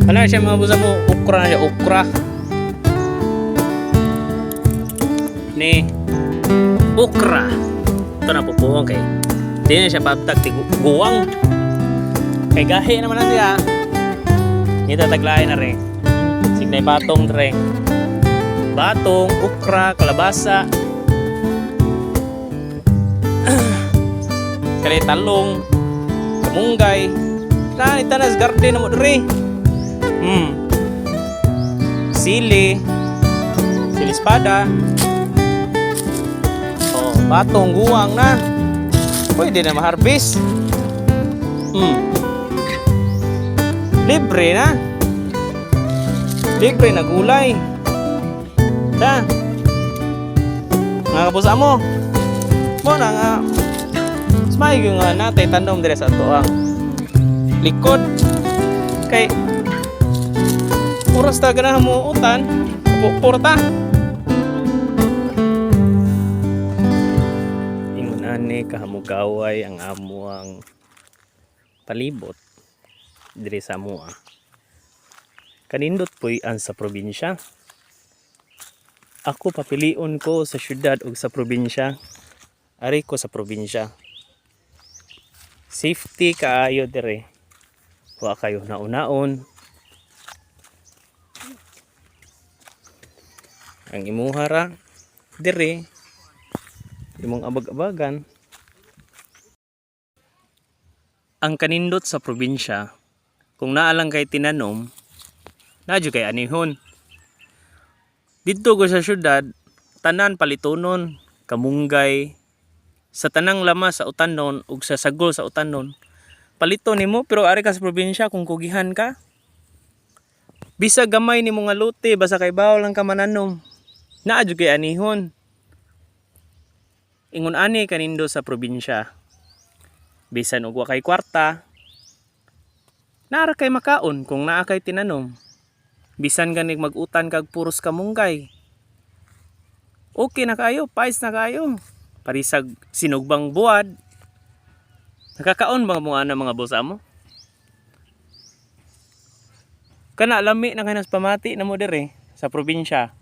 Wala siya mga busa mo, okra na siya, okra. Ni okra. Ito na pupuhong kay. Hindi na siya pabtag, guwang. Kay gahi naman na siya. Ito taglayan na rin. Signay batong rin. Batong, okra, kalabasa. Kali talong, kamunggay. Nah, itanas garden na mo rin. Sili espada. Oh, batong guwang na. Pwede na ma-harvest. Libre na. Libre na gulay. Da. Nga kapusa mo. Mo na nga. Smay nga natay tanom dire sa ato ang likod. Kay oras ta ganahan mo utan, porta. Ingon ani kahamugaway ang amuang palibot diri sa amoa. Kanindot poy ang sa probinsya. Ako papilion ko sa syudad ug sa probinsya. Ari ko sa probinsya. Safety kaayo dire. Wa kayo naunaon. Ang imuhara dire imong abag-abagan. Ang kanindot sa probinsya, kung naalang kay tinanom, nadyo kay anihon. Dito ko sa syudad, tanan palitonon, kamunggay, sa tanang lama sa utanon ug sa sagol sa utanon. Palito nimo pero ari ka sa probinsya kung kugihan ka. Bisa gamay nimo nga lote basta kay bawal lang ka mananom. Naa jud kay anihon. Ingon ani kanindo sa probinsya. Bisan og wa kay kwarta, naara kay makaon kung naa kay tinanom. Bisan ganig mag-utan kag puros kamunggay. Okay na kayo, pais na kayo. Parisag sinugbang buwad. Nakakaon ba mga bosa mo? Kana lami na kayo nas pamati na mo dire sa probinsya.